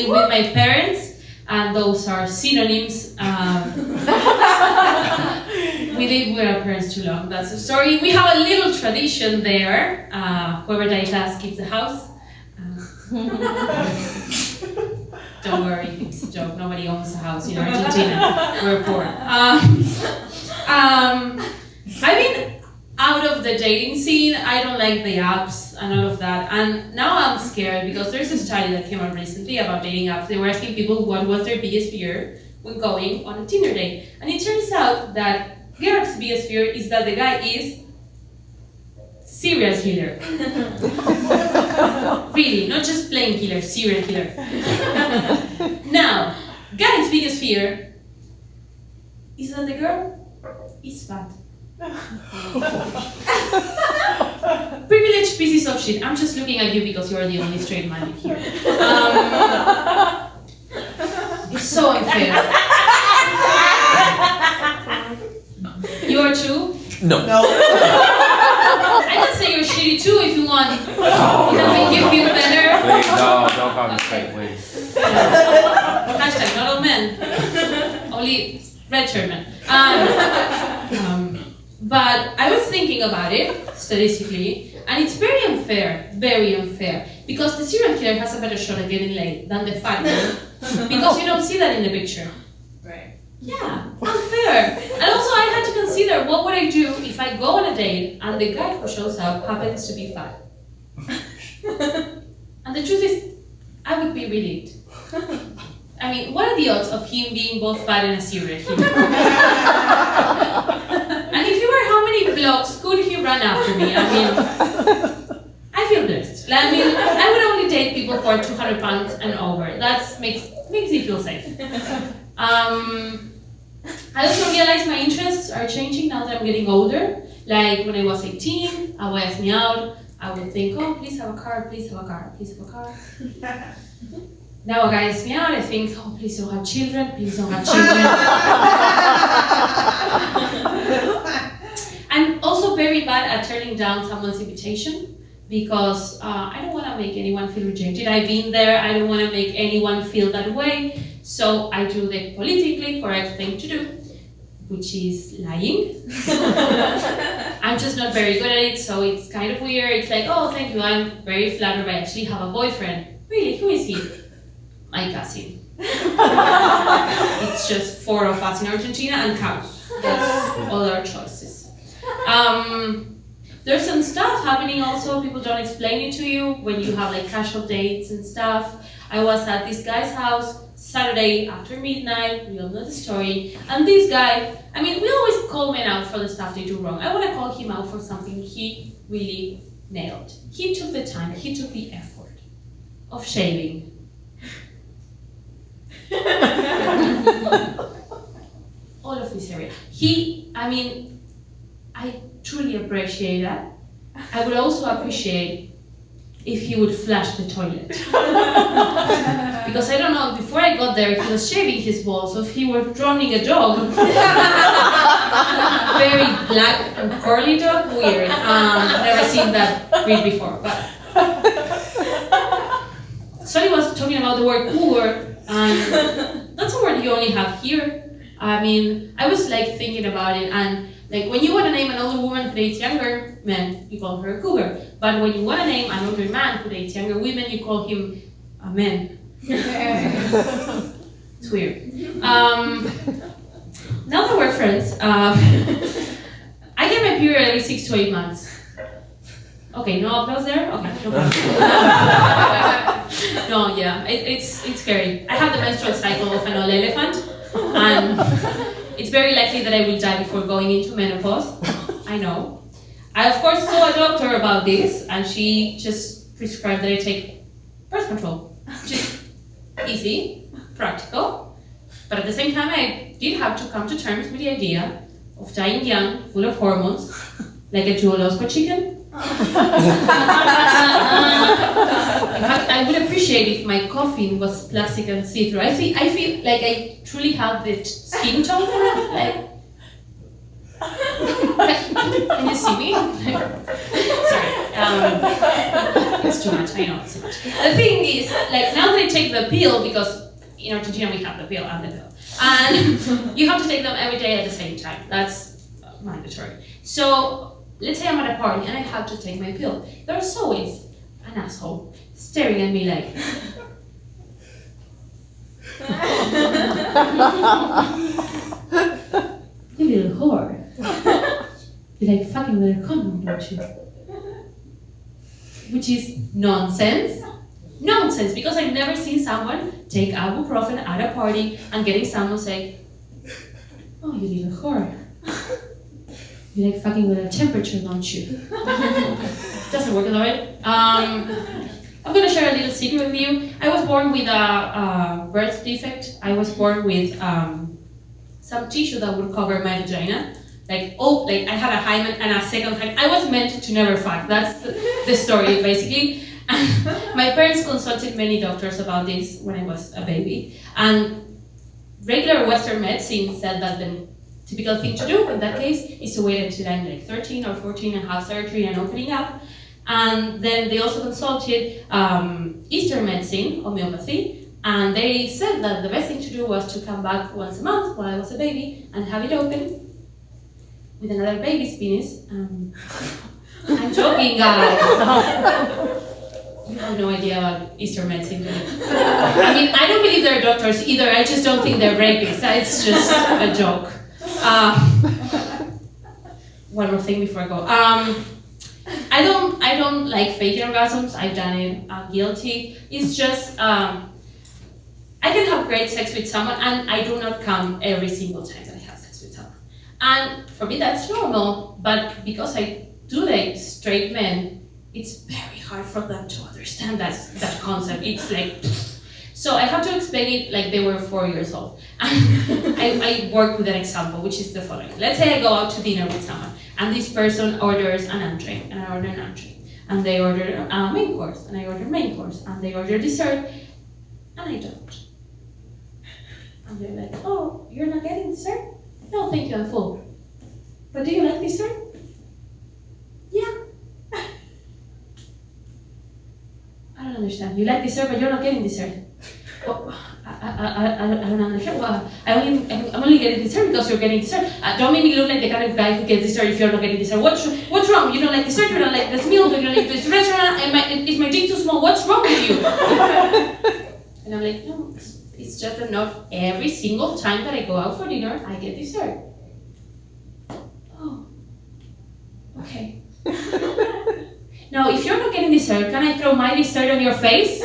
live with my parents, and those are synonyms. We live with our parents too long, that's the story. We have a little tradition there. Whoever dies last keeps the house. Don't worry, it's a joke. Nobody owns a house in Argentina. We're poor. I've been out of the dating scene. I don't like the apps and all of that. And now I'm scared because there's a study that came out recently about dating apps. They were asking people what was their biggest fear when going on a Tinder date. And it turns out that girls' biggest fear is that the guy is serial killer. Really, not just plain killer, serial killer. Now, guys' biggest fear is that the girl is fat. Privileged pieces of shit. I'm just looking at you because you're the only straight man here. It's so unfair. You are too? No. I can say you're shitty too if you want. It can make you feel better. Please, no, don't call me straight, please. Hashtag not all men. Only red shirt men. But I was thinking about it, statistically, and it's very unfair, because the serial killer has a better shot at getting laid than the fat one, because you don't see that in the picture. Right. Yeah, unfair. And also I had to consider, what would I do if I go on a date and the guy who shows up happens to be fat? And the truth is, I would be relieved. I mean, what are the odds of him being both fat and a serial killer? And if you were, how many blocks could he run after me? I mean, I feel blessed. I mean, I would only date people who are 200 pounds and over. That makes me feel safe. I also realize my interests are changing now that I'm getting older. Like when I was 18, I would ask me out. I would think, oh, please have a car, please have a car, please have a car. Now a guy asks me out, I think, oh, please don't have children, please don't have children. I'm also very bad at turning down someone's invitation because I don't want to make anyone feel rejected. I've been there, I don't want to make anyone feel that way. So I do the politically correct thing to do, which is lying. I'm just not very good at it, so it's kind of weird. It's like, oh, thank you, I'm very flattered, I actually have a boyfriend. Really, who is he? My cousin. It's just 4 of us in Argentina and cows. That's all our choices. There's some stuff happening also, people don't explain it to you when you have like casual dates and stuff. I was at this guy's house Saturday after midnight, we all know the story, and this guy, I mean, we always call men out for the stuff they do wrong. I want to call him out for something he really nailed. He took the time, he took the effort of shaving. All of this area. I truly appreciate that. I would also appreciate if he would flush the toilet. Because I don't know, before I got there, he was shaving his balls, so if he were drowning a dog, very black and curly dog, weird. Never seen that breed before, but. So he was talking about the word cougar, and that's a word you only have here. I mean, I was like thinking about it, and like when you want to name an older woman who dates younger men, you call her a cougar. But when you want to name an older man who dates younger women, you call him a man. It's weird. Now that we're friends, I get my period every 6 to 8 months. Okay, no applause there? Okay, no problem. No, yeah, it's scary. I have the menstrual cycle of an old elephant, and it's very likely that I will die before going into menopause. I know. I, of course, saw a doctor about this, and she just prescribed that I take birth control. Just easy, practical, but at the same time, I did have to come to terms with the idea of dying young, full of hormones, like a Juolosco chicken. In fact, I would appreciate if my coffin was plastic and see-through. I feel like I truly have the skin tone for it. Like, Can you see me? Sorry. It's too much. I know it's too much. The thing is, like now that I take the pill, because in Argentina we have the pill and the pill, and you have to take them every day at the same time. That's mandatory. So let's say I'm at a party and I have to take my pill. There's always an asshole staring at me like. You little whore. You like fucking with a condom, don't you? Which is nonsense. Nonsense, because I've never seen someone take ibuprofen at a party and getting someone say, oh, you little whore. You like fucking with a temperature, don't you? Doesn't work alright. I'm gonna share a little secret with you. I was born with a birth defect. I was born with some tissue that would cover my vagina. Like I had a hymen and a second hymen. I was meant to never fuck. That's the story, basically. And my parents consulted many doctors about this when I was a baby. And regular Western medicine said that the typical thing to do in that case is to wait until I'm like 13 or 14 and have surgery and opening up. And then they also consulted Eastern medicine, homeopathy, and they said that the best thing to do was to come back once a month while I was a baby and have it open with another baby's penis. I'm joking, guys. You have no idea about Eastern medicine, do you? I mean, I don't believe they're doctors either. I just don't think they're rapists. It's just a joke. One more thing before I go. I don't like faking orgasms. I've done it. I'm guilty. It's just I can have great sex with someone, and I do not come every single time that I have sex with someone. And for me, that's normal. But because I do date straight men, it's very hard for them to understand that concept. It's like, so I have to explain it like they were 4 years old. And I work with an example, which is the following. Let's say I go out to dinner with someone, and this person orders an entree, and I order an entree, and they order a main course, and I order main course, and they order dessert, and I don't. And they're like, oh, you're not getting dessert? No, thank you, I'm full. But do you like dessert? Yeah. I don't understand. You like dessert, but you're not getting dessert. Well, I don't understand. Well, I'm only getting dessert because you're getting dessert. Don't make me look like the kind of guy who gets dessert if you're not getting dessert. What's wrong? You don't like dessert? You don't like this meal? You don't like this restaurant? Is my dick too small? What's wrong with you? And I'm like, no, it's just that not every single time that I go out for dinner, I get dessert. Oh, okay. Now, if you're not getting dessert, can I throw my dessert on your face?